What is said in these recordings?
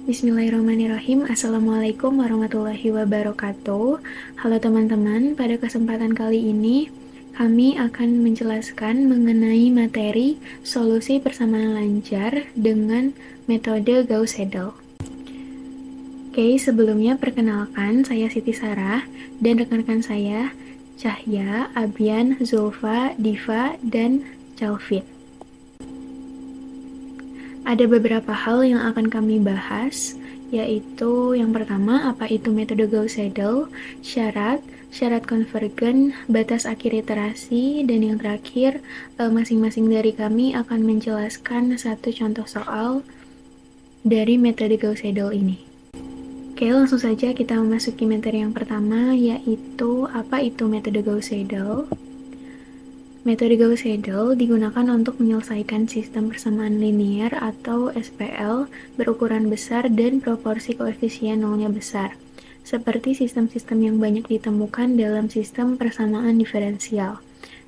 Bismillahirrahmanirrahim. Assalamualaikum warahmatullahi wabarakatuh. Halo teman-teman, pada kesempatan kali ini kami akan menjelaskan mengenai materi solusi persamaan lancar dengan metode Gauss-Seidel. Oke, sebelumnya perkenalkan saya Siti Sarah dan rekan-rekan saya Cahya, Abian, Zulfa, Diva, dan Calvin. Ada beberapa hal yang akan kami bahas, yaitu yang pertama, apa itu metode Gauss-Seidel, syarat konvergen, batas akhir iterasi, dan yang terakhir, masing-masing dari kami akan menjelaskan satu contoh soal dari metode Gauss-Seidel ini. Oke, langsung saja kita memasuki materi yang pertama, yaitu apa itu metode Gauss-Seidel. Metode Gauss-Seidel digunakan untuk menyelesaikan sistem persamaan linear atau SPL berukuran besar dan proporsi koefisien nolnya besar, seperti sistem-sistem yang banyak ditemukan dalam sistem persamaan diferensial.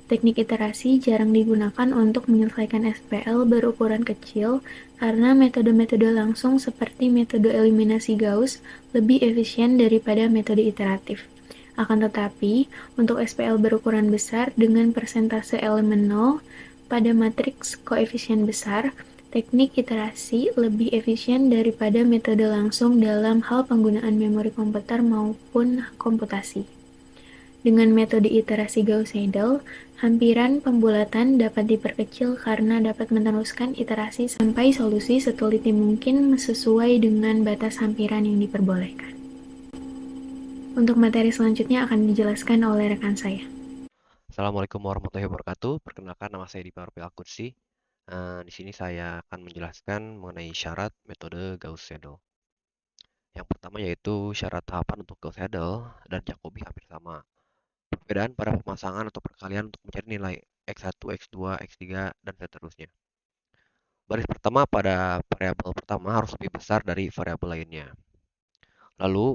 Teknik iterasi jarang digunakan untuk menyelesaikan SPL berukuran kecil karena metode-metode langsung seperti metode eliminasi Gauss lebih efisien daripada metode iteratif. Akan tetapi, untuk SPL berukuran besar dengan persentase elemen 0 pada matriks koefisien besar, teknik iterasi lebih efisien daripada metode langsung dalam hal penggunaan memori komputer maupun komputasi. Dengan metode iterasi Gauss-Seidel, hampiran pembulatan dapat diperkecil karena dapat meneruskan iterasi sampai solusi seteliti mungkin sesuai dengan batas hampiran yang diperbolehkan. Untuk materi selanjutnya akan dijelaskan oleh rekan saya. Assalamualaikum warahmatullahi wabarakatuh. Perkenalkan, nama saya Dipa Rupil Akutsi. Di sini saya akan menjelaskan mengenai syarat metode Gauss-Seidel. Yang pertama yaitu syarat tahapan untuk Gauss-Seidel dan Jacobi hampir sama. Perbedaan pada pemasangan atau perkalian untuk mencari nilai x1, x2, x3, dan seterusnya. Baris pertama pada variabel pertama harus lebih besar dari variabel lainnya. Lalu,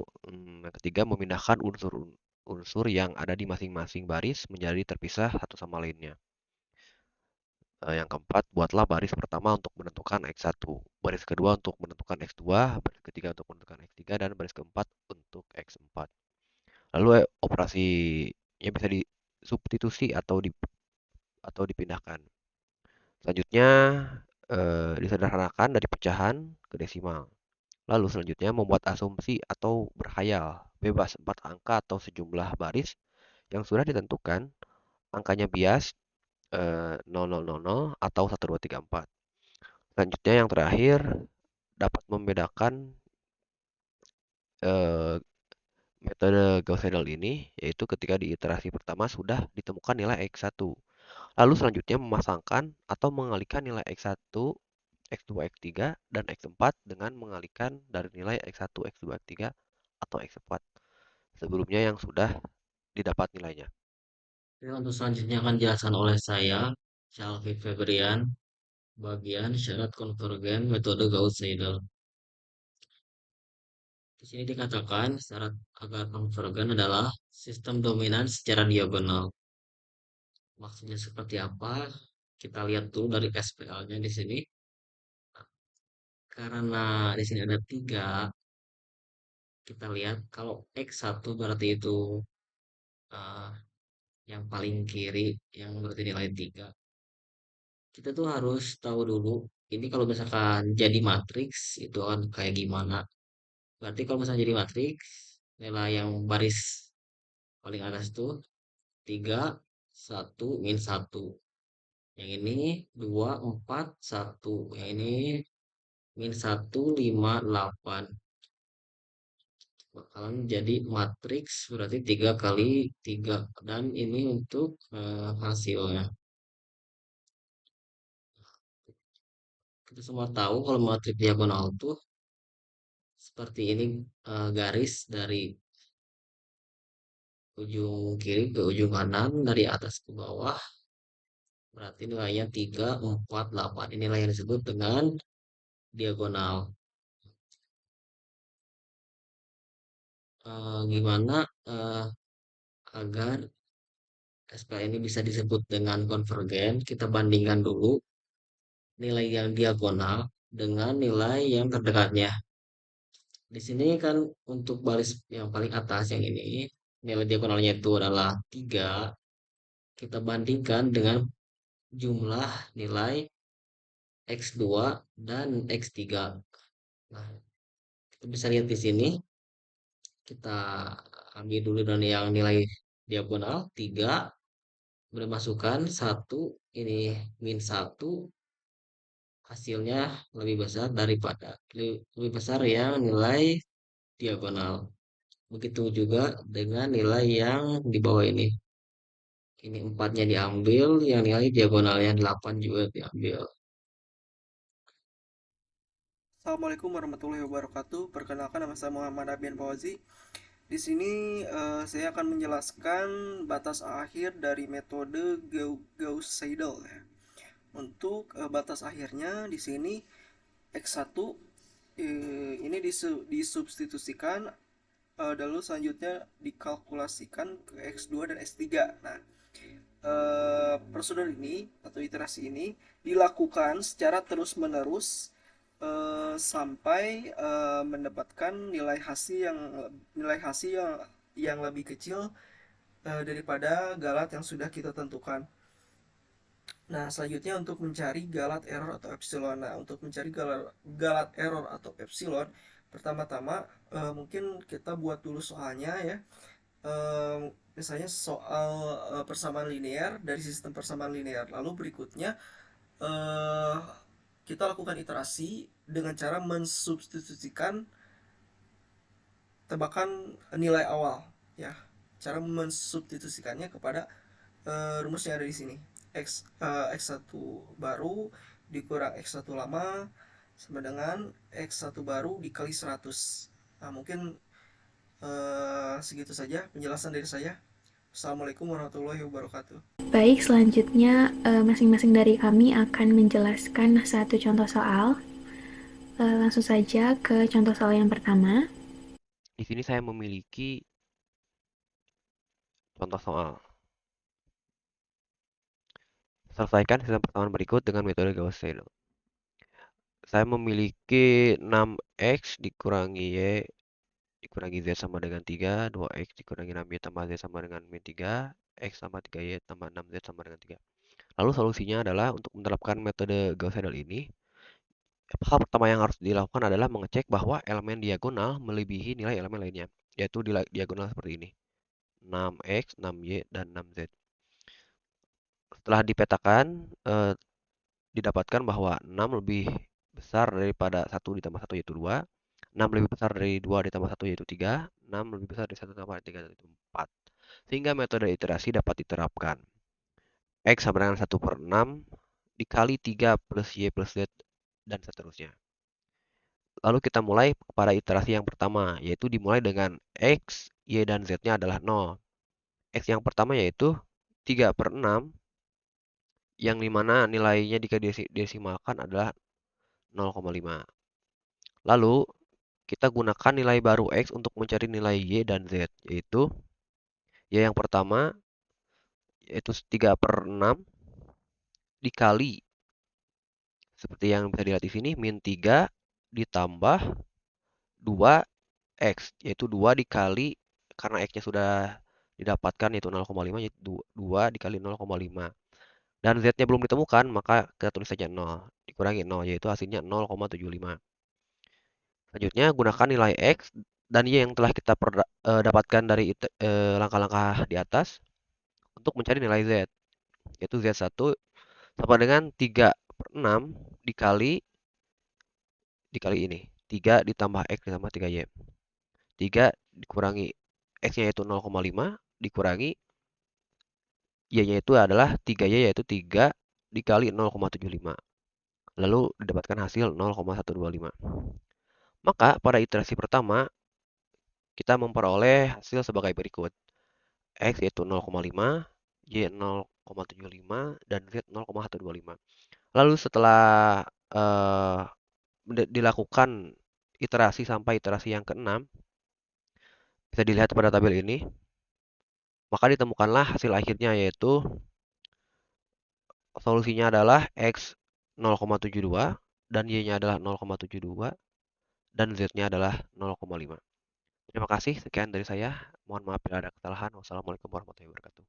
yang ketiga memindahkan unsur yang ada di masing-masing baris menjadi terpisah satu sama lainnya. Yang keempat, buatlah baris pertama untuk menentukan X1, baris kedua untuk menentukan X2, baris ketiga untuk menentukan X3, dan baris keempat untuk X4. Lalu operasinya bisa disubstitusi atau dipindahkan. Selanjutnya, disederhanakan dari pecahan ke desimal. Lalu selanjutnya membuat asumsi atau berkhayal, bebas 4 angka atau sejumlah baris yang sudah ditentukan, angkanya bias 0000 atau 1234. Selanjutnya yang terakhir dapat membedakan eh, metode Gauss-Seidel ini yaitu ketika di iterasi pertama sudah ditemukan nilai X1. Lalu selanjutnya memasangkan atau mengalihkan nilai X1, X2, X3, dan X4 dengan mengalihkan dari nilai X1, X2, X3, atau X4 sebelumnya yang sudah didapat nilainya. Oke, untuk selanjutnya akan dijelaskan oleh saya, Calvin Febrian, bagian syarat konvergen metode Gauss-Seidel. Di sini dikatakan syarat agar konvergen adalah sistem dominan secara diagonal. Maksudnya seperti apa? Kita lihat dulu dari SPL-nya di sini. Karena di sini ada 3, kita lihat kalau X1 berarti itu eh, yang paling kiri, yang berarti nilai 3. Kita tuh harus tahu dulu, ini kalau misalkan jadi matriks, itu kan kayak gimana. Berarti kalau misalnya jadi matriks, nilai yang baris paling atas itu 3, 1, min 1. Yang ini 2, 4, 1. Yang ini min 1, 5, 8. Bakalan jadi matriks berarti 3 kali 3. Dan ini untuk hasilnya. Kita semua tahu kalau matriks diagonal tuh seperti ini, garis dari ujung kiri ke ujung kanan, dari atas ke bawah. Berarti nilainya 3, 4, 8. Inilah yang disebut dengan diagonal. Gimana agar SPL ini bisa disebut dengan konvergen? Kita bandingkan dulu nilai yang diagonal dengan nilai yang terdekatnya. Di sini kan untuk baris yang paling atas yang ini, nilai diagonalnya itu adalah 3. Kita bandingkan dengan jumlah nilai X2 dan X3. Nah, kita bisa lihat di sini, kita ambil dulu dan yang nilai diagonal 3, kemudian masukkan 1, ini -1, hasilnya lebih besar daripada lebih besar yang nilai diagonal. Begitu juga dengan nilai yang di bawah ini. Ini 4-nya diambil, yang nilai diagonalnya 8 juga diambil. Assalamualaikum warahmatullahi wabarakatuh. Perkenalkan, nama saya Muhammad Abian Fauzi. Di sini saya akan menjelaskan batas akhir dari metode Gauss-Seidel ya. Untuk batas akhirnya di sini X1 ini disubstitusikan, lalu selanjutnya dikalkulasikan ke X2 dan X3. Nah, prosedur ini atau iterasi ini dilakukan secara terus-menerus sampai mendapatkan nilai hasil yang lebih kecil daripada galat yang sudah kita tentukan. Nah, selanjutnya untuk mencari galat error atau epsilon. Nah, untuk mencari galat error atau epsilon, pertama-tama mungkin kita buat dulu soalnya ya. Misalnya soal persamaan linear dari sistem persamaan linear. Lalu berikutnya eh, kita lakukan iterasi dengan cara mensubstitusikan tebakan nilai awal ya. Cara mensubstitusikannya kepada rumus yang ada di sini. X1 baru dikurang X1 lama sama dengan X1 baru dikali 100. Nah, mungkin segitu saja penjelasan dari saya. Assalamualaikum warahmatullahi wabarakatuh. Baik, selanjutnya masing-masing dari kami akan menjelaskan satu contoh soal. Langsung saja ke contoh soal yang pertama. Di sini saya memiliki contoh soal. Selesaikan sistem persamaan berikut dengan metode Gauss-Seidel. Saya memiliki 6x dikurangi y dikurangi z sama dengan 3, 2x dikurangi 6y tambah z sama dengan min 3, x tambah 3y tambah 6z sama dengan 3. Lalu solusinya adalah untuk menerapkan metode Gauss-Seidel ini, hal pertama yang harus dilakukan adalah mengecek bahwa elemen diagonal melebihi nilai elemen lainnya, yaitu di diagonal seperti ini, 6x, 6y, dan 6z. Setelah dipetakan, didapatkan bahwa 6 lebih besar daripada 1 ditambah 1 yaitu 2, 6 lebih besar dari 2 ditambah 1 yaitu 3, 6 lebih besar dari 1 tambah 3 yaitu 4. Sehingga metode iterasi dapat diterapkan. X sama dengan 1 per 6 dikali 3 plus Y plus Z dan seterusnya. Lalu kita mulai pada iterasi yang pertama, yaitu dimulai dengan X, Y, dan Z-nya adalah 0. X yang pertama yaitu 3 per 6, yang dimana nilainya jika desimalkan adalah 0,5. Lalu, kita gunakan nilai baru X untuk mencari nilai Y dan Z, yaitu Y yang pertama, yaitu 3 per 6, dikali, seperti yang bisa dilihat di sini, min 3 ditambah 2X, yaitu 2 dikali, karena X-nya sudah didapatkan, yaitu 0,5, yaitu 2 dikali 0,5. Dan Z-nya belum ditemukan, maka kita tulis saja 0, dikurangi 0, yaitu hasilnya 0,75. Selanjutnya, gunakan nilai X dan Y yang telah kita dapatkan dari langkah-langkah di atas untuk mencari nilai Z, yaitu Z1 sama dengan 3 per 6 dikali ini. 3 ditambah X ditambah 3Y. 3 dikurangi X-nya yaitu 0,5 dikurangi Y-nya itu adalah 3Y yaitu 3 dikali 0,75. Lalu didapatkan hasil 0,125. Maka pada iterasi pertama kita memperoleh hasil sebagai berikut. X yaitu 0,5, Y 0,75, dan Z 0,125. Lalu setelah dilakukan iterasi sampai iterasi yang ke-6, bisa dilihat pada tabel ini, maka ditemukanlah hasil akhirnya yaitu solusinya adalah X 0,72 dan Y-nya adalah 0,72 dan Z-nya adalah 0,5. Terima kasih, sekian dari saya. Mohon maaf bila ada kesalahan. Wassalamualaikum warahmatullahi wabarakatuh.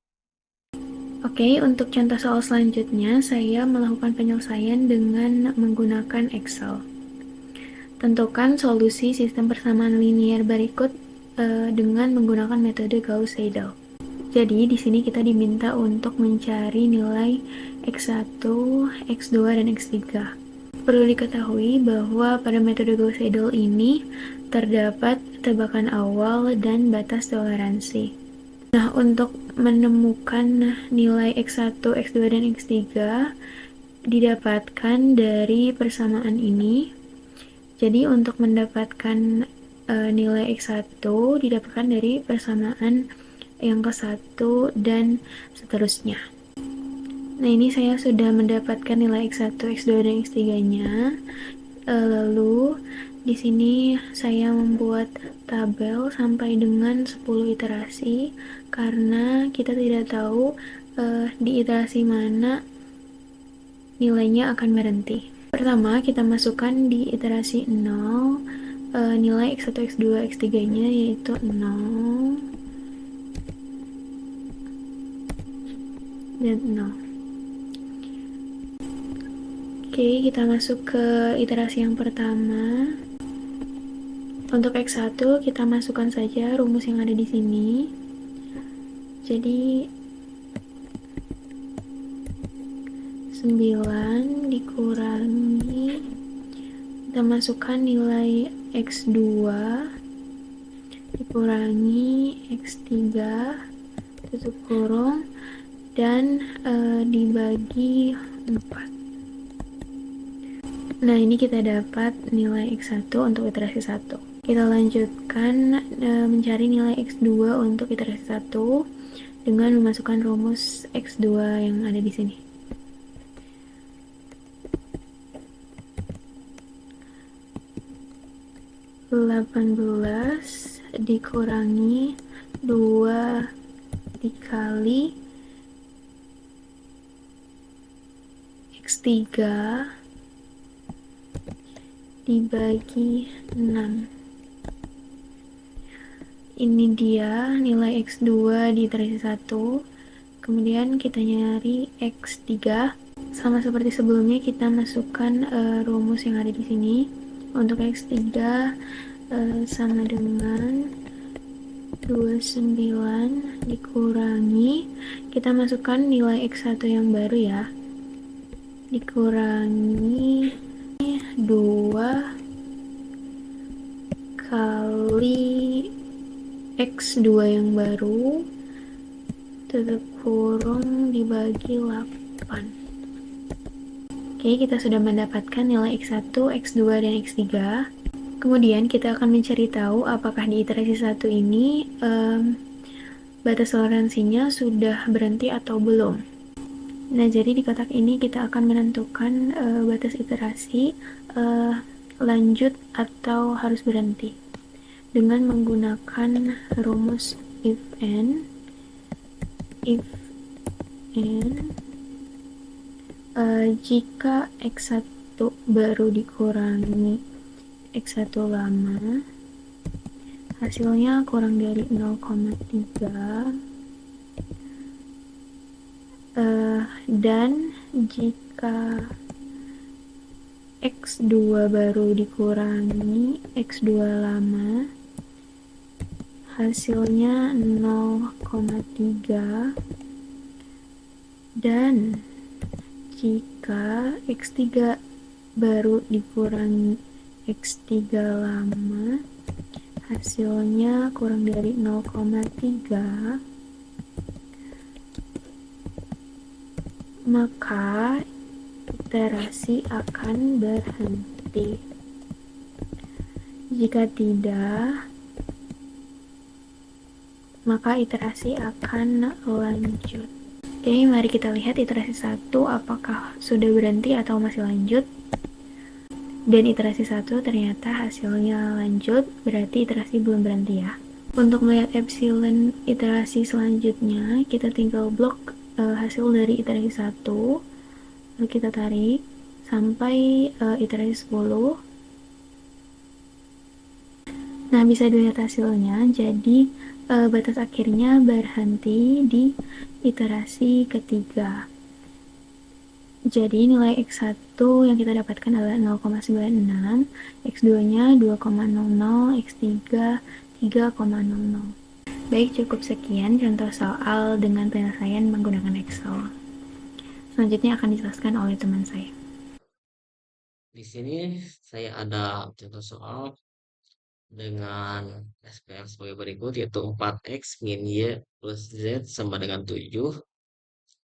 Oke, untuk contoh soal selanjutnya, saya melakukan penyelesaian dengan menggunakan Excel. Tentukan solusi sistem persamaan linier berikut dengan menggunakan metode Gauss-Seidel. Jadi, di sini kita diminta untuk mencari nilai X1, X2, dan X3. Perlu diketahui bahwa pada metode Gauss-Seidel ini terdapat tebakan awal dan batas toleransi. Nah, untuk menemukan nilai X1, X2, dan X3 didapatkan dari persamaan ini. Jadi, untuk mendapatkan nilai X1 didapatkan dari persamaan yang ke-1 dan seterusnya. Nah, ini saya sudah mendapatkan nilai X1, X2, dan X3-nya. Lalu di sini saya membuat tabel sampai dengan 10 iterasi karena kita tidak tahu di iterasi mana nilainya akan berhenti. Pertama, kita masukkan di iterasi 0 nilai X1, X2, X3-nya yaitu 0 dan 0. Oke, kita masuk ke iterasi yang pertama. Untuk X1 kita masukkan saja rumus yang ada di sini. Jadi 9 dikurangi, kita masukkan nilai X2 dikurangi X3 tutup kurung dan dibagi 4. Nah, ini kita dapat nilai X1 untuk iterasi 1. Kita lanjutkan mencari nilai X2 untuk iterasi 1 dengan memasukkan rumus X2 yang ada di sini. (18) dikurangi 2 dikali X3 dibagi 6. Ini dia nilai X2 di iterasi 1. Kemudian kita nyari X3. Sama seperti sebelumnya, kita masukkan rumus yang ada di sini. Untuk X3 sama dengan 29 dikurangi, kita masukkan nilai X1 yang baru ya, dikurangi 2 kali X2 yang baru tutup kurung dibagi 8. Oke, kita sudah mendapatkan nilai X1, X2, dan X3. Kemudian kita akan mencari tahu apakah di iterasi 1 ini batas toleransinya sudah berhenti atau belum. Nah, jadi di kotak ini kita akan menentukan batas iterasi lanjut atau harus berhenti dengan menggunakan rumus if n jika X1 baru dikurangi X1 lama, hasilnya kurang dari 0,3, dan jika X2 baru dikurangi X2 lama, hasilnya 0,3, dan jika X3 baru dikurangi X3 lama, hasilnya kurang dari 0,3, maka iterasi akan berhenti. Jika tidak, maka iterasi akan lanjut. Oke, mari kita lihat iterasi 1 apakah sudah berhenti atau masih lanjut. Dan iterasi 1 ternyata hasilnya lanjut, berarti iterasi belum berhenti ya. Untuk melihat epsilon iterasi selanjutnya, kita tinggal blok hasil dari iterasi 1, lalu kita tarik sampai iterasi 10. Nah, bisa dilihat hasilnya. Jadi, batas akhirnya berhenti di iterasi ketiga. Jadi, nilai X1 yang kita dapatkan adalah 0,96, X2-nya 2,00, X3 3,00. Baik, cukup sekian contoh soal dengan penyelesaian menggunakan Excel. Selanjutnya akan dijelaskan oleh teman saya. Di sini saya ada contoh soal dengan SPR sebagai berikut, yaitu 4X min Y plus Z sama dengan 7.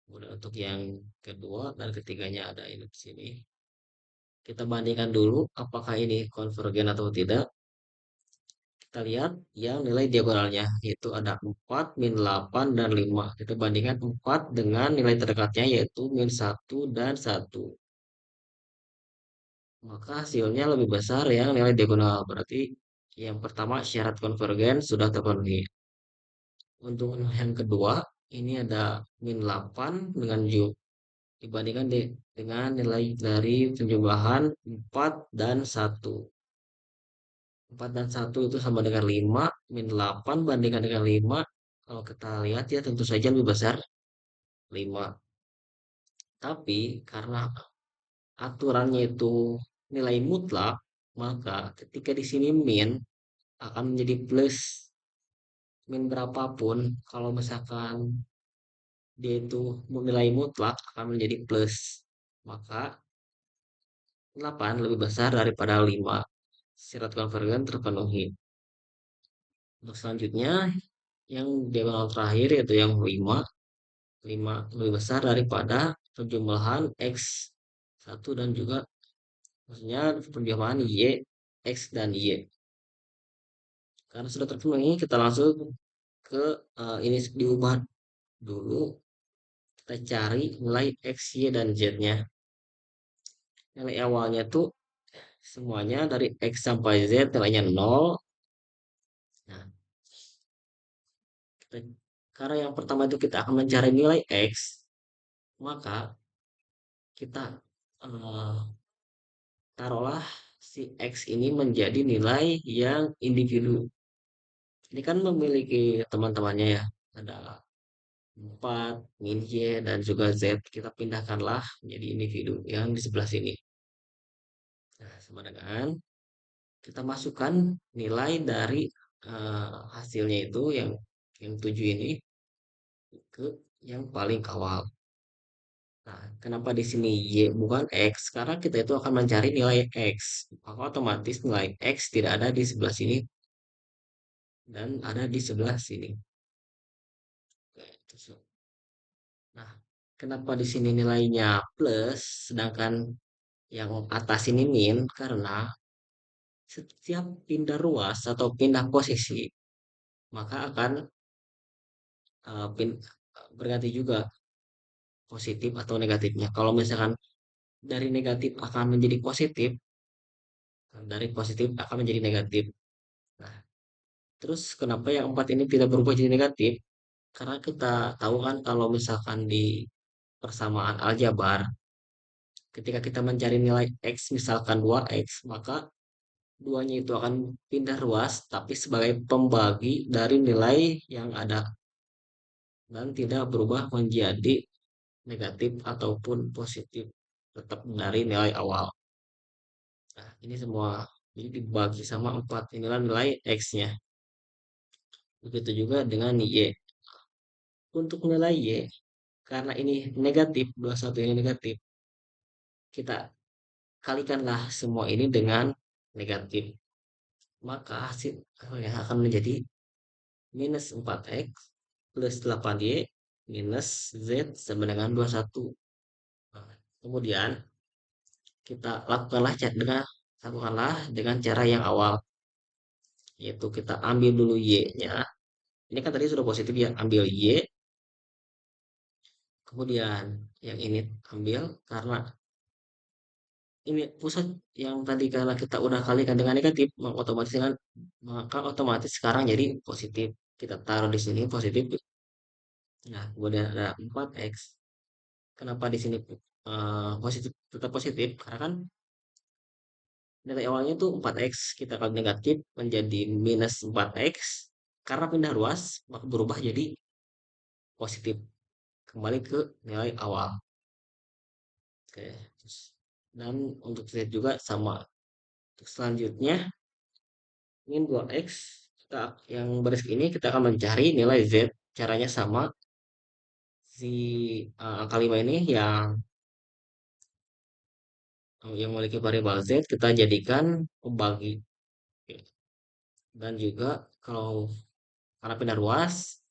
Kemudian untuk yang kedua dan ketiganya ada ini di sini. Kita bandingkan dulu apakah ini konvergen atau tidak. Kita lihat yang nilai diagonalnya, yaitu ada 4, min 8, dan 5. Kita bandingkan 4 dengan nilai terdekatnya, yaitu min 1 dan 1. Maka hasilnya lebih besar yang nilai diagonal. Berarti yang pertama syarat konvergen sudah terpenuhi. Untuk yang kedua, ini ada min 8 dengan dibandingkan dengan nilai dari penjumlahan 4 dan 1. 4 dan 1 itu sama dengan 5, min 8 bandingkan dengan 5. Kalau kita lihat ya tentu saja lebih besar 5. Tapi karena aturannya itu nilai mutlak, maka ketika di sini min akan menjadi plus. Min berapapun, kalau misalkan dia itu nilai mutlak akan menjadi plus. Maka 8 lebih besar daripada 5. Syarat konvergen terpenuhi. Untuk selanjutnya, yang diagonal terakhir yaitu yang 5. 5 lebih besar daripada penjumlahan X1 dan juga maksudnya penjumlahan Y, X dan Y. Karena sudah terpenuhi, kita langsung ke ini diubah dulu. Kita cari nilai X, Y, dan Z-nya. Nilai awalnya tuh semuanya dari X sampai Z nilainya 0. Nah, kita, karena yang pertama itu kita akan mencari nilai X, maka kita eh, taruhlah si X ini menjadi nilai yang individu. Ini kan memiliki teman-temannya ya. Ada 4, min Y, dan juga Z. Kita pindahkanlah menjadi individu yang di sebelah sini. Nah, sama dengan kita masukkan nilai dari hasilnya itu yang 7 ini ke yang paling awal. Nah, kenapa di sini Y bukan X? Karena kita itu akan mencari nilai X. Maka otomatis nilai X tidak ada di sebelah sini dan ada di sebelah sini. Nah, kenapa di sini nilainya plus sedangkan yang atas ini min? Karena setiap pindah ruas atau pindah posisi maka akan berganti juga positif atau negatifnya. Kalau misalkan dari negatif akan menjadi positif, dari positif akan menjadi negatif. Nah, terus kenapa yang 4 ini tidak berubah jadi negatif? Karena kita tahu kan kalau misalkan di persamaan aljabar, ketika kita mencari nilai X misalkan 2X, maka duanya itu akan pindah ruas tapi sebagai pembagi dari nilai yang ada dan tidak berubah menjadi negatif ataupun positif tetap dari nilai awal. Nah, ini semua ini dibagi sama 4. Inilah nilai X-nya. Begitu juga dengan Y. Untuk nilai Y, karena ini negatif, 21 ini negatif, kita kalikanlah semua ini dengan negatif. Maka hasil yang akan menjadi minus 4X plus 8Y minus Z sama dengan 21. Nah, kemudian kita lakukanlah dengan cara yang awal, yaitu kita ambil dulu Y-nya. Ini kan tadi sudah positif ya, ambil Y. Kemudian yang ini ambil karena ini pusat yang tadi karena kita udah kalikan dengan negatif, maka otomatis sekarang jadi positif. Kita taruh di sini positif. Nah, kemudian ada 4X. Kenapa di sini positif tetap positif? Karena kan nilai awalnya tuh 4x, kita kali negatif menjadi minus 4x, karena pindah ruas maka berubah jadi positif, kembali ke nilai awal. Oke, terus dan untuk z juga sama. Untuk selanjutnya min 2x, kita yang baris ini kita akan mencari nilai z. Caranya sama, si angka 5 ini yang memiliki variabel z kita jadikan pembagi. Oke. Dan juga kalau karena pindah ruas,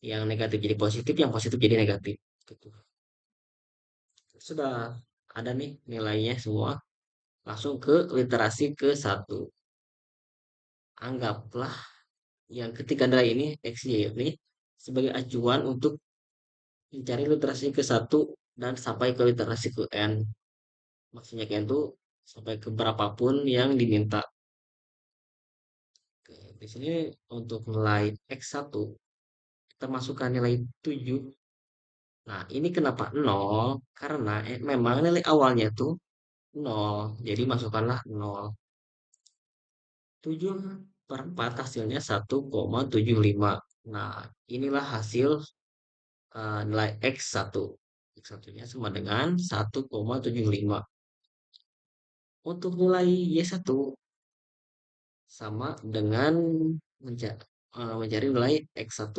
yang negatif jadi positif, yang positif jadi negatif. Gitu. Sudah ada nih nilainya semua. Langsung ke literasi ke satu. Anggaplah yang ketiga nilai ini, x, y ini, sebagai acuan untuk mencari literasi ke satu dan sampai ke literasi ke n. Maksudnya ke n itu sampai ke berapapun yang diminta. Oke, di sini untuk nilai x1 kita masukkan nilai 7. Nah, ini kenapa 0? Karena memang nilai awalnya tuh 0. Jadi masukkanlah 0. 7 per 4 hasilnya 1,75. Nah, inilah hasil nilai X1. X1-nya sama dengan 1,75. Untuk nilai Y1 sama dengan mencari nilai X1.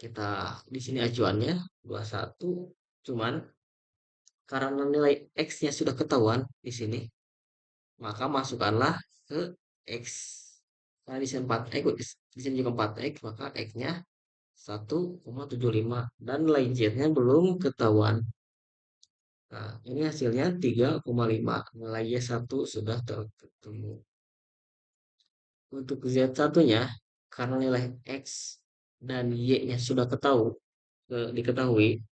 Kita di sini acuannya 21, cuman karena nilai X-nya sudah ketahuan di sini, maka masukkanlah ke X. Karena di sini 4X, di sini juga 4X, maka X-nya 1,75 dan nilai Z-nya belum ketahuan. Nah, ini hasilnya 3,5. Nilai Y1 sudah terketemu. Untuk Z1-nya, karena nilai X dan Y-nya sudah diketahui,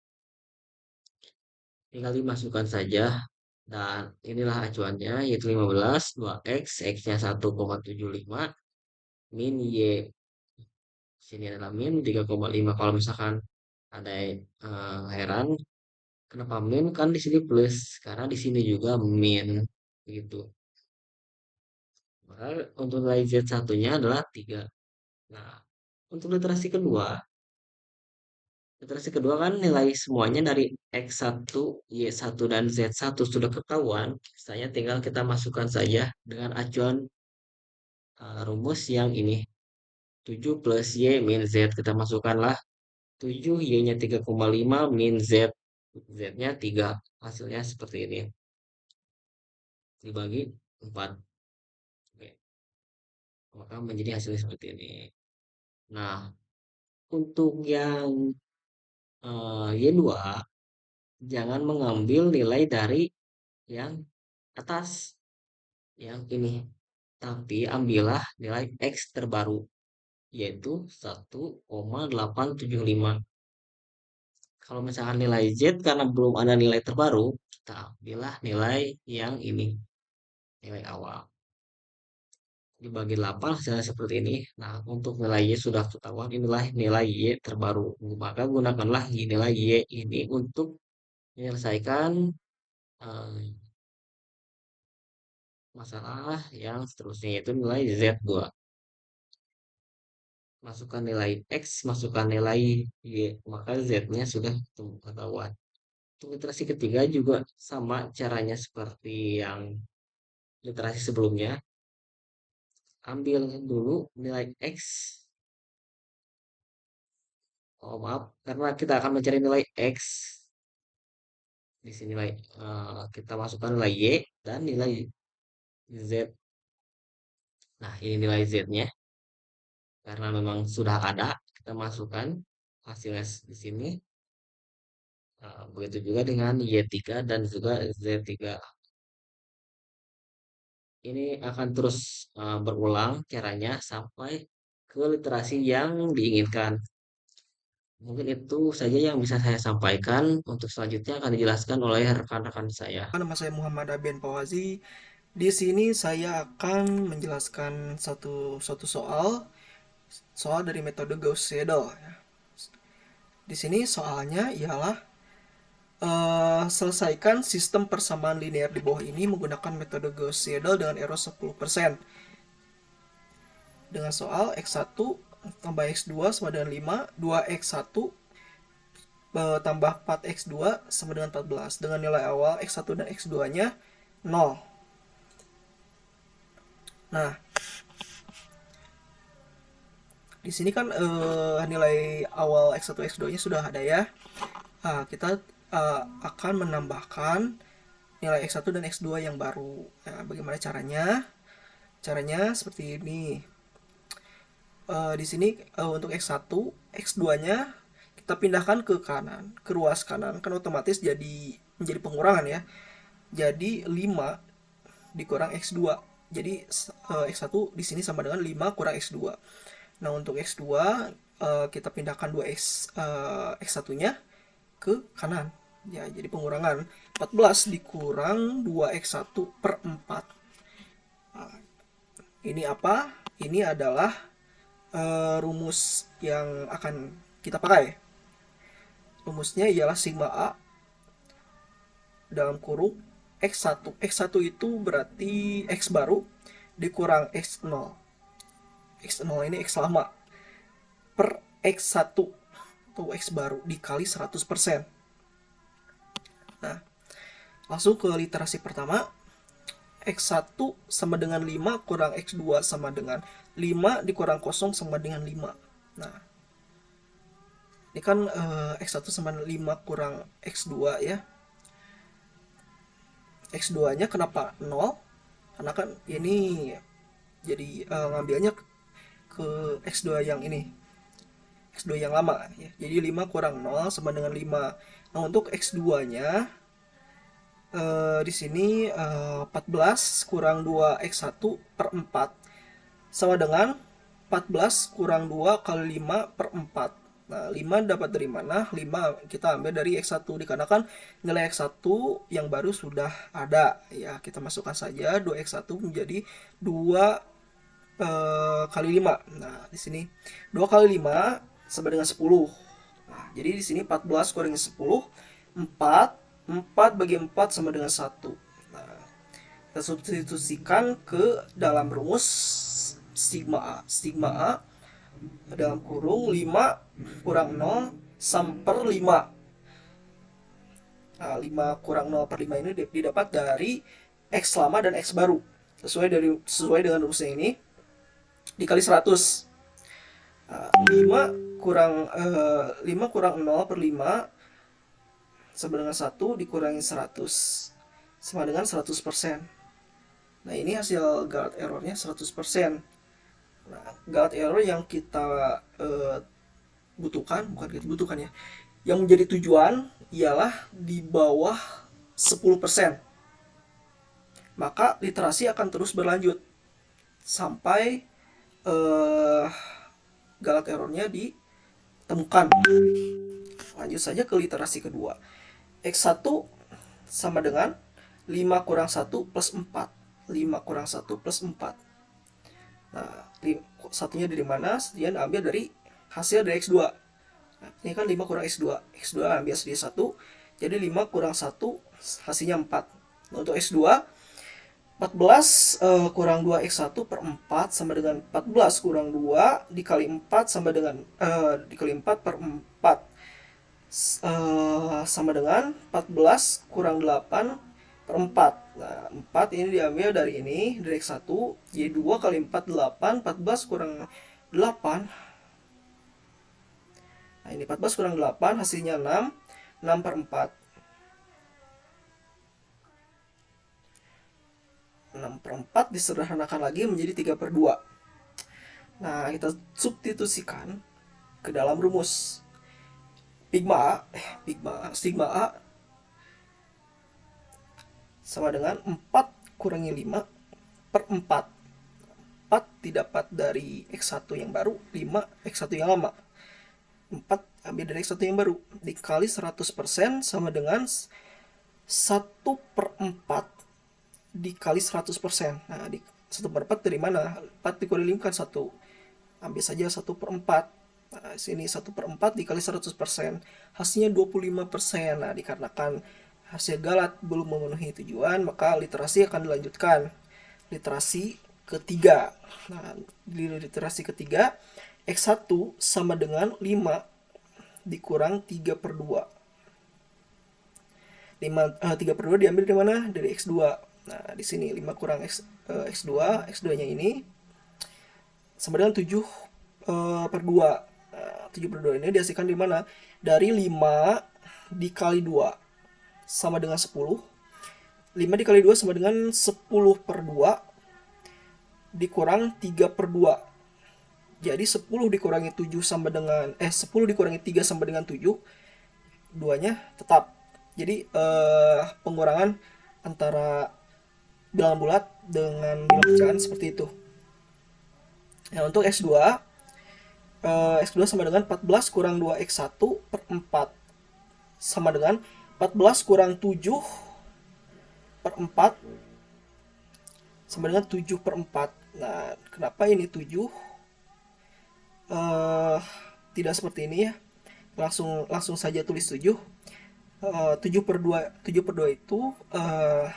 tinggal dimasukkan saja. Dan inilah acuannya, yaitu 15, 2X, X-nya 1,75, min Y. Sini adalah min 3,5. Kalau misalkan ada heran, kenapa min? Kan di sini plus, karena di sini juga min, gitu. Maka untuk nilai Z1-nya adalah 3. Nah, untuk literasi kedua kan nilai semuanya dari X1, Y1, dan Z1 sudah ketahuan. Saya tinggal kita masukkan saja dengan acuan rumus yang ini. 7 plus Y min Z. Kita masukkanlah 7, Y-nya 3,5 min Z. Z-nya 3. Hasilnya seperti ini. Dibagi 4. Oke. Maka menjadi hasilnya seperti ini. Nah, untuk yang Y2, jangan mengambil nilai dari yang atas, yang ini. Tapi ambillah nilai X terbaru, yaitu 1,875. Kalau misalkan nilai Z, karena belum ada nilai terbaru, kita ambillah nilai yang ini, nilai awal. Dibagi 8 hasilnya seperti ini. Nah, untuk nilai Y sudah ketahuan, inilah nilai Y terbaru. Maka gunakanlah nilai Y ini untuk menyelesaikan masalah yang seterusnya, yaitu nilai Z2. Masukkan nilai X, masukkan nilai Y, maka Z-nya sudah ketahuan. Untuk literasi ketiga juga sama caranya seperti yang literasi sebelumnya. Ambil dulu nilai X. Oh maaf, karena kita akan mencari nilai X. Di sini nilai kita masukkan nilai Y dan nilai Z. Nah, ini nilai Z-nya. Karena memang sudah ada, kita masukkan hasilnya di sini. Begitu juga dengan Y3 dan juga Z3. Ini akan terus berulang caranya sampai ke literasi yang diinginkan. Mungkin itu saja yang bisa saya sampaikan. Untuk selanjutnya akan dijelaskan oleh rekan-rekan saya. Nama saya Muhammad Abian Pawazi. Di sini saya akan menjelaskan satu soal dari metode Gauss-Seidel. Di sini soalnya ialah selesaikan sistem persamaan linear di bawah ini menggunakan metode Gauss-Seidel dengan error 10%. Dengan soal X1 tambah X2 sama dengan 5, 2X1 tambah 4X2 sama dengan 14 dengan nilai awal X1 dan X2-nya 0. Nah, di sini kan nilai awal X1 X2-nya sudah ada ya. Kita akan menambahkan nilai X1 dan X2 yang baru. Nah, bagaimana caranya? Caranya seperti ini. Di sini untuk X1, X2-nya kita pindahkan ke kanan, ke ruas kanan, kan otomatis menjadi pengurangan ya. Jadi 5 dikurang X2. Jadi X1 di sini sama dengan 5 kurang X2. Nah, untuk X2 kita pindahkan 2X X1-nya ke kanan. Ya, jadi pengurangan 14 dikurang 2X1 per 4. Nah, ini apa? Ini adalah rumus yang akan kita pakai. Rumusnya ialah sigma A dalam kurung X1. X1 itu berarti X baru dikurang X0. X0 ini X lama per X1 atau X baru dikali 100%. Nah, langsung ke literasi pertama. X1 sama dengan 5 kurang X2 sama dengan 5 dikurang 0 sama dengan 5. Nah, ini kan X1 sama 5 kurang X2 ya. X2-nya kenapa 0? Karena kan ini jadi ngambilnya ke X2 yang ini. X2 yang lama ya. Jadi 5 kurang 0 sama dengan 5. Nah, untuk X2-nya di sini 14 kurang 2X1 per 4 sama dengan 14 kurang 2 kali 5 per 4. Nah, 5 dapat dari mana? 5 kita ambil dari X1 dikarenakan nilai X1 yang baru sudah ada. Ya, kita masukkan saja 2X1 menjadi 2 kali 5. Nah, di sini 2 kali 5 sama dengan 10. Nah, jadi di sini 14 kurangi 10, 4 bagi 4 sama dengan 1. Nah, kita substitusikan ke dalam rumus sigma A. Sigma A dalam kurung 5 kurang 0 per 5. Nah, 5 kurang 0 per 5 ini didapat dari X lama dan X baru. Sesuai dengan rumusnya ini dikali 100. 5 kurang 0 per 5 sama dengan 1 dikurangi 100 sama dengan 100%. Nah, ini hasil Galton errornya 100%. Nah, Galton error yang kita butuhkan ya, yang menjadi tujuan ialah di bawah 10%. Maka literasi akan terus berlanjut sampai Galton errornya ditemukan. Lanjut saja ke literasi kedua. X1 sama dengan 5 kurang 1 plus 4. 5 kurang 1 plus 4. Nah, satunya dari mana? Satunya ambil dari hasil dari X2. Nah, ini kan 5 kurang X2. X2 ambil jadi 1. Jadi 5 kurang 1 hasilnya 4. Nah, untuk X2 14 kurang 2X1 per 4 sama dengan 14 kurang 2 dikali 4 sama dengan dikali 4 per 4 sama dengan 14 kurang 8 per 4. Nah, 4 ini diambil dari ini, dari X1. Jadi 2 kali 4, 8. 14 kurang 8. Nah, ini 14 kurang 8, hasilnya 6. 6 per 4. 6 per 4 disederhanakan lagi menjadi 3 per 2. Nah, kita substitusikan ke dalam rumus. Sigma A sama dengan 4 kurangi 5 per 4. 4 didapat dari X1 yang baru, 5 X1 yang lama. 4 ambil dari X1 yang baru dikali 100% sama dengan 1 per 4 dikali 100%. Nah, 1 per 4 dari mana? 4 dikurangi 5 kan 1. Ambil saja 1 per 4. Nah, sini 1/4 dikali 100%, hasilnya 25%. Nah, dikarenakan hasil Galat belum memenuhi tujuan, maka literasi akan dilanjutkan. Literasi ketiga. Nah, di literasi ketiga, X1 sama dengan 5 dikurang 3/2. 3/2 diambil dari mana? Dari X2. Nah, di sini 5 kurang X2, X2-nya ini sama dengan 7/2. Nah, 7/2 ini dihasilkan dari mana? Dari 5 dikali 2 sama dengan 10. 5 dikali 2 sama dengan 10/2 dikurang 3/2. Jadi 10 dikurangi 7 sama dengan 10 dikurangi 3 sama dengan 7. Duanya tetap. Jadi pengurangan antara bilangan bulat dengan bilangan pecahan seperti itu. Nah, untuk X2 sama dengan 14 kurang 2X1/4 sama dengan 14 kurang 7/4 sama dengan 7/4. Nah, kenapa ini 7 tidak seperti ini ya? Langsung saja tulis 7. 7/2 itu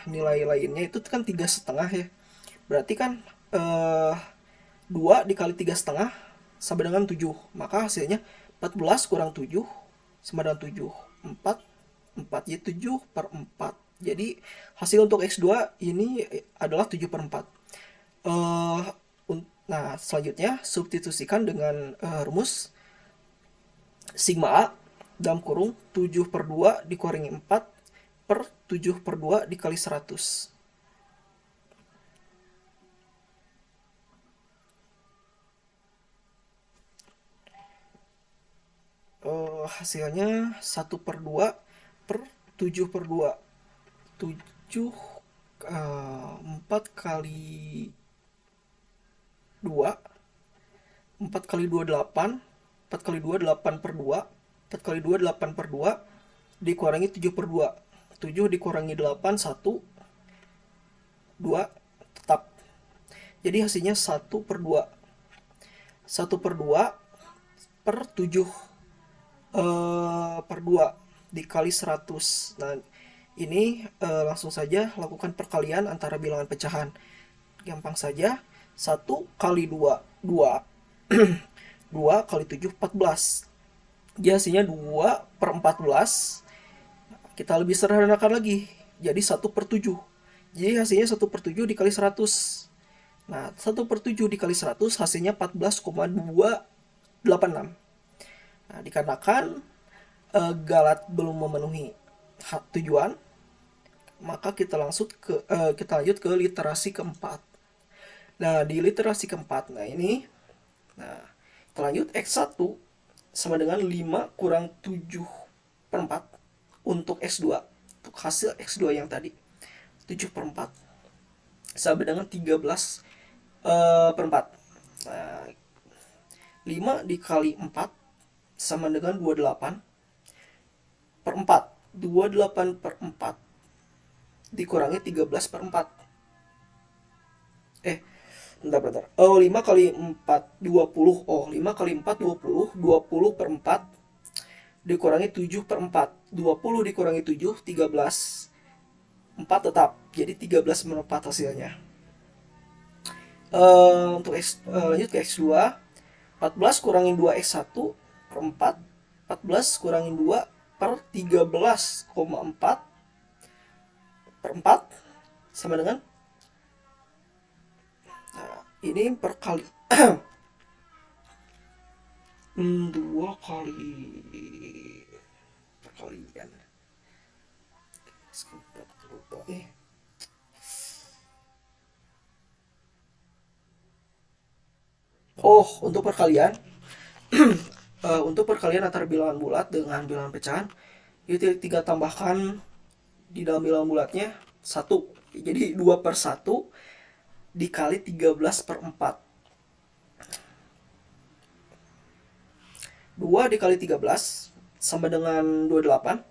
nilai lainnya itu kan 3,5 ya. Berarti kan 2 dikali 3,5 sama dengan 7. Maka hasilnya 14 kurang 7 sama dengan 7. 4 jadi 7/4. Jadi hasil untuk X2 ini adalah 7/4. Nah, selanjutnya substitusikan dengan rumus sigma A dalam kurung 7/2 dikurangi 4 per 7/2 dikali 100. Hasilnya 1/2 per 7/2. 4 kali 2. 4 kali 2 8. 4 kali 2 8/2. 4 kali 2 8/2 dikurangi 7/2. 7 dikurangi 8 1. 2 tetap. Jadi hasilnya 1/2. 1/2 per 7/2 dikali 100. Nah, ini langsung saja lakukan perkalian antara bilangan pecahan. Gampang saja. 1 kali 2 2. 2 kali 7 14. Jadi hasilnya 2/14. Kita lebih sederhanakan lagi. Jadi 1/7. Jadi hasilnya 1/7 dikali 100. Nah, 1/7 dikali 100 hasilnya 14,286. Nah, dikarenakan Galat belum memenuhi tujuan, maka kita lanjut ke literasi keempat. Nah, di literasi keempat, kita lanjut X1 sama dengan 5 kurang 7/4 untuk X2. Untuk hasil X2 yang tadi 7/4 sama dengan 13/4. Nah, 5 dikali 4 sama dengan 28/4. 28/4 dikurangi 13/4. Bentar. 5 kali 4 20. 5 kali 4 20. 20/4 dikurangi 7/4. 20 dikurangi 7 13. 4 tetap. Jadi 13/4 hasilnya. Lanjut ke X2. 14 kurangin 2X1/4. 14 kurangin 2 per 13,4/4 sama dengan ini perkali 2 kali perkalian. Untuk perkalian untuk perkalian antara bilangan bulat dengan bilangan pecahan, itu tinggal tambahkan di dalam bilangan bulatnya 1. Jadi 2/1 dikali 13/4. 2 dikali 13 sama dengan 28.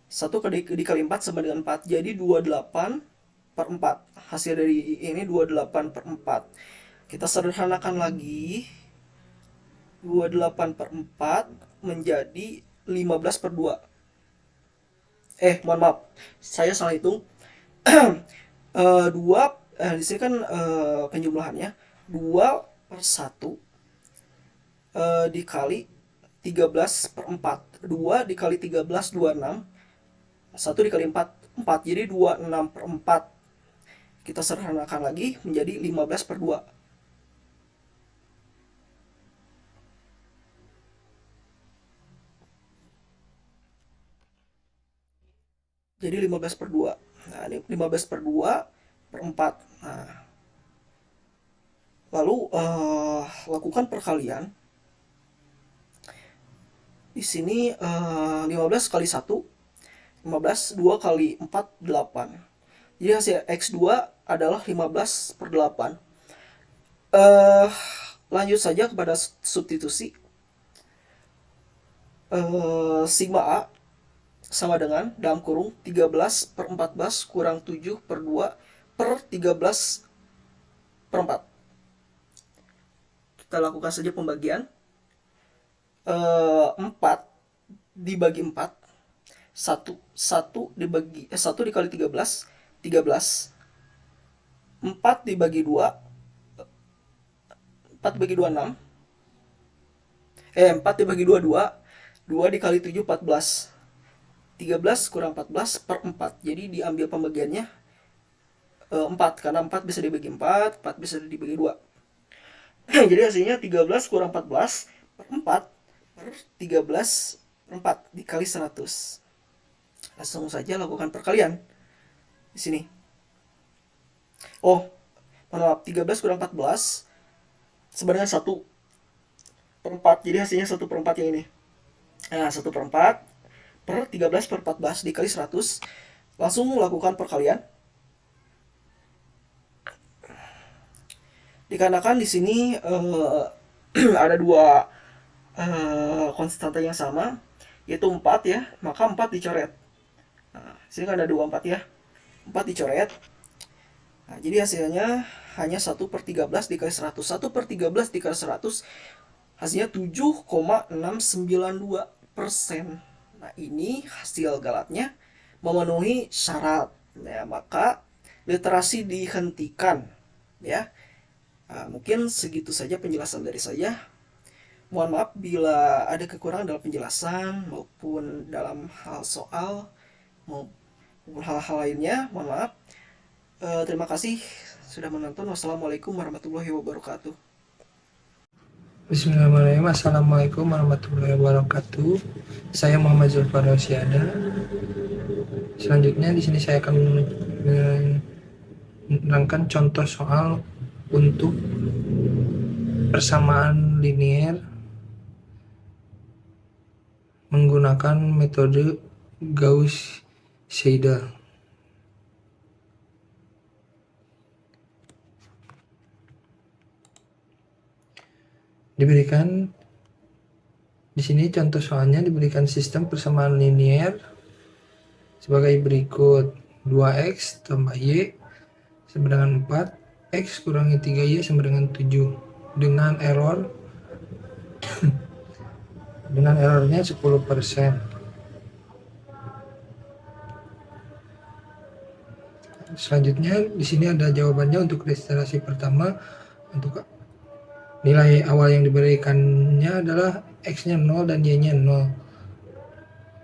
1 dikali 4 sama dengan 4. Jadi 28/4. Hasil dari ini 28/4. Kita sederhanakan lagi. 28/4 menjadi 15/2. Mohon maaf, saya salah hitung. 2 di sini kan penjumlahannya 2/1 dikali 13/4. 2 dikali 13 26, 1 dikali 4 4, jadi 26/4. Kita sederhanakan lagi menjadi 15/2. Jadi 15/2. Nah, ini 15/2/4. Nah, lalu lakukan perkalian. Di sini 15 kali 1, 15, 2 kali 4, 8. Jadi hasil X2 adalah 15/8. Lanjut saja kepada substitusi. Sigma A sama dengan dalam kurung 13/14 kurang 7/2 per 13/4. Kita lakukan saja pembagian. 4 dibagi 4, 1 dibagi 1 dikali 13, 13. 4 dibagi 2, 4 dibagi 2 6. 4 dibagi 2 2, 2 dikali 7 14. 13 kurang 14 per 4. Jadi diambil pembagiannya 4, karena 4 bisa dibagi 4, 4 bisa dibagi 2. Jadi hasilnya 13 kurang 14 per 4 per 13/4 dikali 100. Langsung saja lakukan perkalian di sini. Mohon maaf, 13 kurang 14 sama dengan 1/4. Jadi hasilnya 1/4 yang ini. Nah, 1/4 per 13/14 dikali 100. Langsung lakukan perkalian. Dikarenakan di sini ada dua konstanta yang sama, yaitu 4 ya, maka 4 dicoret. Nah, sini kan ada 24 ya, 4 dicoret. Nah, jadi hasilnya hanya 1/13 dikali 100. 1/13 dikali 100 hasilnya 7,692%. Nah, ini hasil galatnya memenuhi syarat. Ya, maka literasi dihentikan ya. Nah, mungkin segitu saja penjelasan dari saya. Mohon maaf bila ada kekurangan dalam penjelasan maupun dalam hal soal maupun hal-hal lainnya. Mohon maaf. Terima kasih sudah menonton. Wassalamualaikum warahmatullahi wabarakatuh. Bismillahirrahmanirrahim. Assalamualaikum warahmatullahi wabarakatuh. Saya Muhammad Zulfar Rosyada. Selanjutnya di sini saya akan menerangkan contoh soal untuk persamaan linear menggunakan metode Gauss-Seidel. Diberikan di sini contoh soalnya diberikan sistem persamaan linear sebagai berikut: 2x tambah y sama dengan 4, x kurangi 3y sama dengan 7, dengan errornya 10%. Selanjutnya di sini ada jawabannya untuk ilustrasi pertama. Untuk nilai awal yang diberikannya adalah x-nya 0 dan y-nya 0.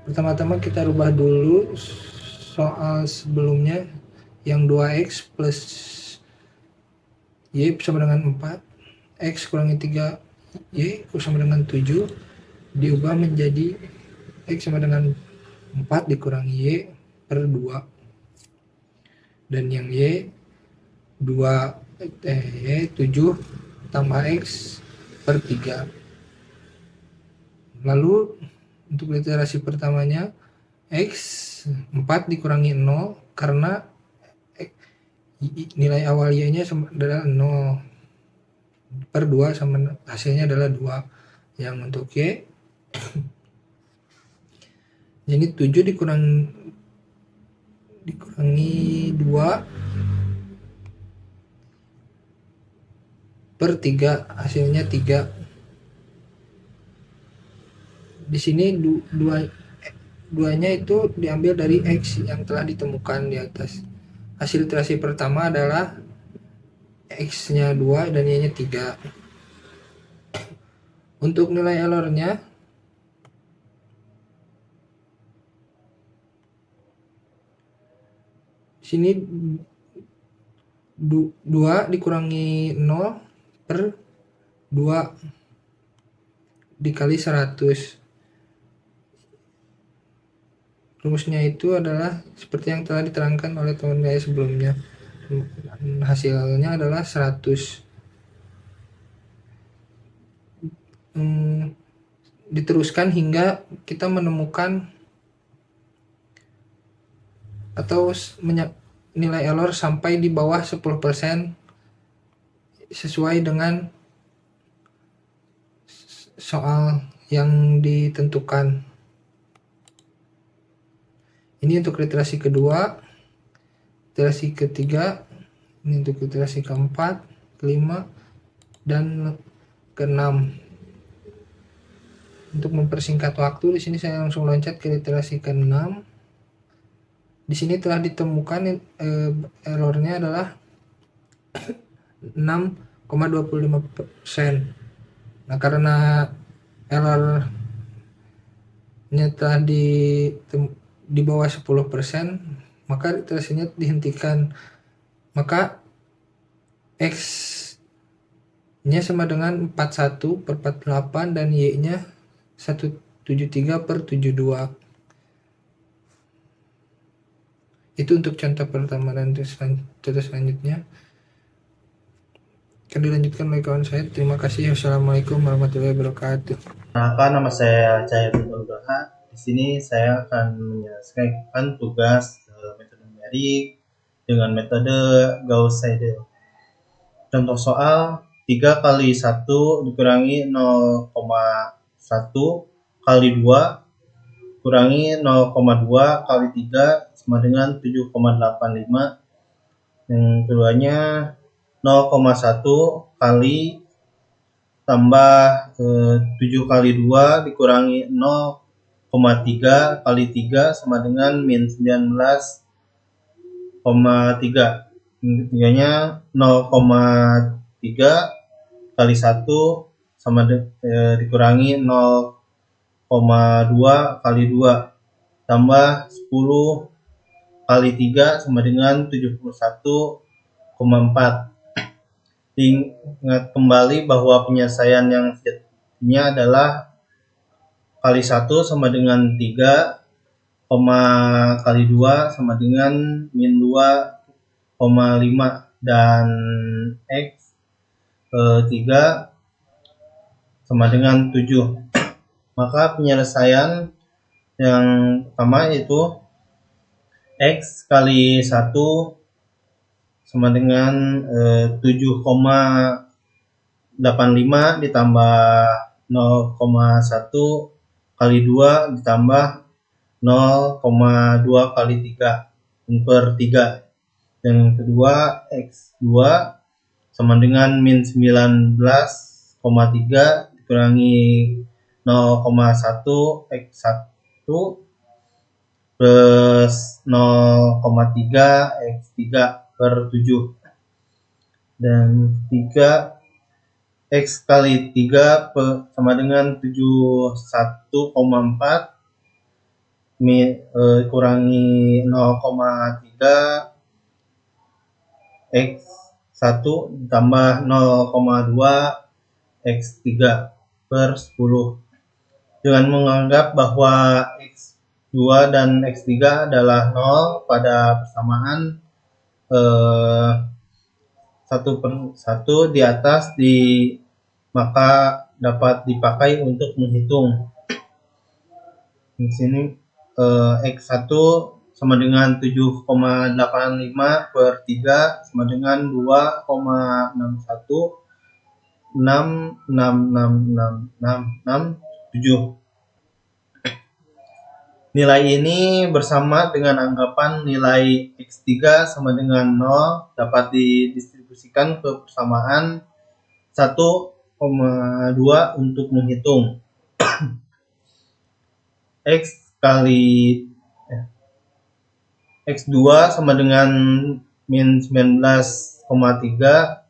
Pertama-tama kita rubah dulu soal sebelumnya yang 2x plus y sama dengan 4, x kurangi 3y sama dengan 7, diubah menjadi x sama dengan 4 dikurangi y per 2, dan yang y 7 tambah x per 3. Lalu untuk iterasi pertamanya x 4 dikurangi 0 karena nilai awal y-nya adalah 0 per 2 sama hasilnya adalah 2. Yang untuk y jadi 7 dikurangi 2 per 3 hasilnya 3. Di sini duanya itu diambil dari X yang telah ditemukan di atas. Hasil iterasi pertama adalah X-nya 2 dan Y-nya 3. Untuk nilai errornya, di sini 2 dikurangi 0 per 2 dikali 100. Rumusnya itu adalah seperti yang telah diterangkan oleh teman saya sebelumnya. Hasilnya adalah 100. Diteruskan hingga kita menemukan atau nilai error sampai di bawah 10% sesuai dengan soal yang ditentukan. Ini untuk literasi kedua, literasi ketiga, ini untuk literasi keempat, kelima, dan keenam. Untuk mempersingkat waktu, di sini saya langsung loncat ke literasi keenam. Di sini telah ditemukan errornya adalah 6,25%. Nah, karena errornya telah di bawah 10%, maka literasinya dihentikan. Maka X-nya sama dengan 41 per 48 dan Y-nya 173 per 72. Itu untuk contoh pertama, dan contoh selanjutnya akan dilanjutkan oleh kawan saya. Terima kasih. Wassalamualaikum warahmatullahi wabarakatuh. Nama saya Cahaya Nugraha. Di sini saya akan menyelesaikan tugas metode numerik dengan metode Gauss-Seidel. Contoh soal 3 kali 1 dikurangi 0,1 kali 2 kurangi 0,2 kali 3 sama dengan 7,85. Yang keduanya 0,1 kali tambah 7 kali 2 dikurangi 0,3 kali 3 sama dengan min 19,3. Yang ketiganya 0,3 kali 1 sama dikurangi 0,2 kali 2 tambah 10 kali 3 sama dengan 71,4. Ingat kembali bahwa penyelesaian yang sejatinya adalah kali 1 sama dengan 3, kali 2 sama dengan min 2,5 dan X 3 sama dengan 7. Maka penyelesaian yang pertama yaitu X kali 1 sama dengan 7,85 ditambah 0,1 kali 2 ditambah 0,2 kali 3 per 3. Dan yang kedua X2 sama dengan min 19,3 dikurangi 0,1 X1 plus 0,3 X3 per 7. Dan 3 X kali 3 sama dengan 71,4 kurangi 0,3 X1 ditambah 0,2 X3 per 10. Dengan menganggap bahwa X2 dan X3 adalah 0 pada persamaan 1/1 di atas, maka dapat dipakai untuk menghitung. Di sini X1 sama dengan 7,85 per 3 sama dengan 2,61666667. Nilai ini bersama dengan anggapan nilai X3 sama dengan 0 dapat didistribusikan ke persamaan 1,2 untuk menghitung. X kali X2 sama dengan min 19,3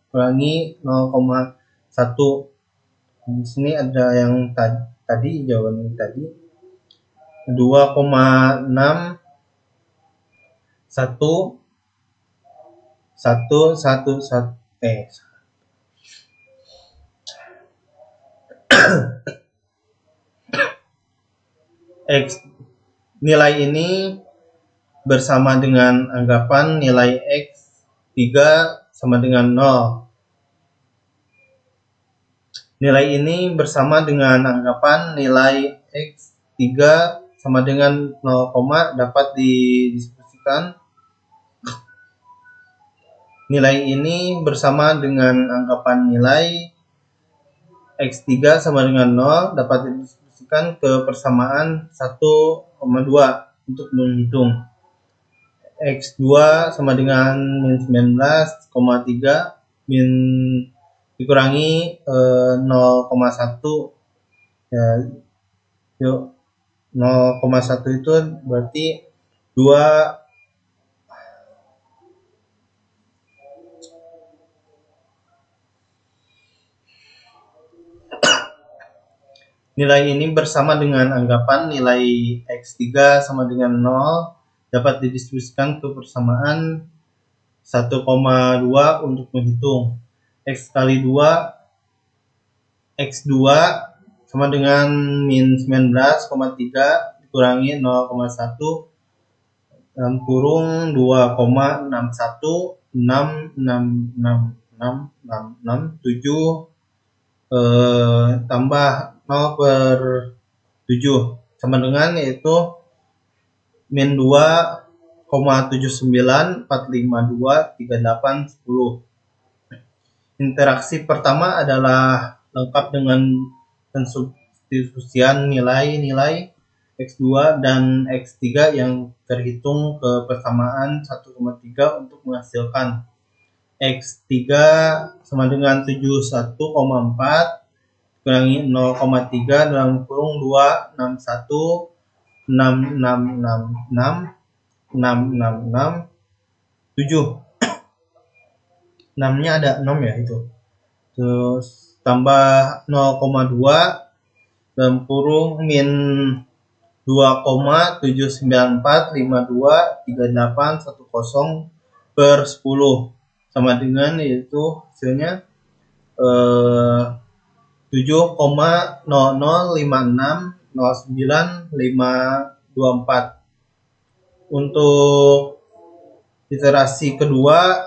kurangi 0,1. Di sini ada yang tadi jawaban tadi 2,6 1 1 1 X nilai ini bersama dengan anggapan nilai X3 sama dengan 0. Nilai ini bersama dengan anggapan nilai X3 sama dengan 0, dapat didiskusikan. Nilai ini bersama dengan anggapan nilai X3 sama dengan 0 dapat didiskusikan ke persamaan 1,2 untuk menghitung. X2 sama dengan min 19,3 min dikurangi 0,1 ya, yuk 0,1 itu berarti 2 nilai ini bersama dengan anggapan nilai X3 sama dengan 0 dapat didiskusikan ke persamaan 1,2 untuk menghitung. X kali 2 X2 sama dengan min 19,3 dikurangi 0,1 dalam kurung 2,616666667 tambah 0/7 sama dengan yaitu min 2,794523810. Interaksi pertama adalah lengkap dengan pensubstitusian nilai-nilai X2 dan X3 yang terhitung ke persamaan 1,3 untuk menghasilkan X3 sama dengan 71,4 kurangi 0,3 dalam kurung 261 666 666 7. 6-nya ada 6 ya itu. Terus tambah 0,2 dalam kurung min 2,794523810 sama dengan yaitu hasilnya 7,00560909524. Untuk iterasi kedua,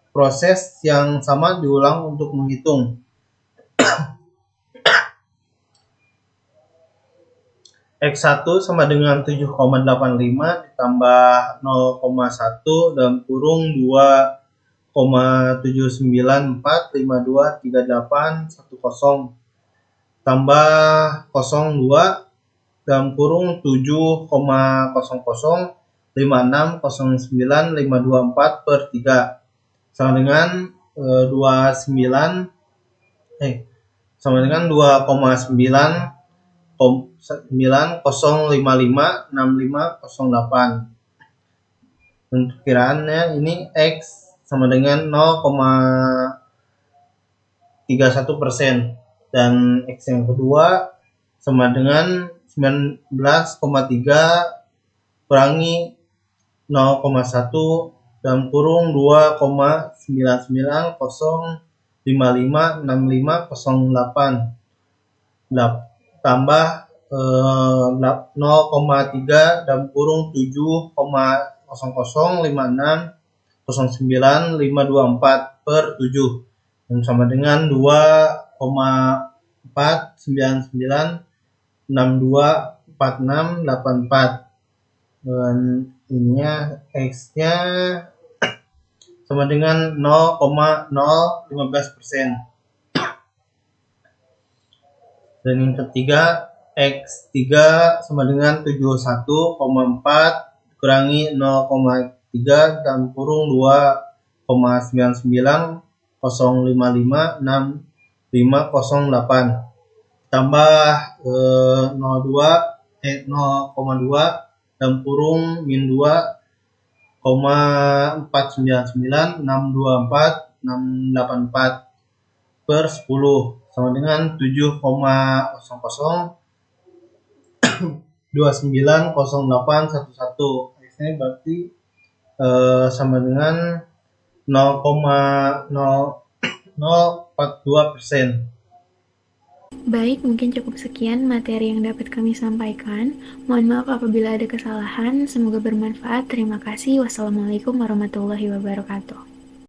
proses yang sama diulang untuk menghitung. X1 sama dengan 7,85 ditambah 0,1 dalam kurung 2,794523810 tambah 02 dalam kurung 7,0056095224/3 sama dengan 2,90556508. Untuk kiraannya ini X sama dengan 0,31% dan X yang kedua sama dengan 19,3 kurangi 0,1 dalam kurung 2,99055658 tambah 0,3 dalam kurung 7,0056095224/7 dan sama dengan 2,499624684 dan ininya X-nya sama dengan 0,015%. Dan yang ketiga X3 sama dengan 71,4 kurangi 0,3 dalam kurung 2,99055658 tambah 02 0,2 dalam kurung min 2,499,624,684 per 10 sama dengan 7,00290811. Ini berarti sama dengan 0,0042%. Baik, mungkin cukup sekian materi yang dapat kami sampaikan. Mohon maaf apabila ada kesalahan. Semoga bermanfaat. Terima kasih. Wassalamualaikum warahmatullahi wabarakatuh.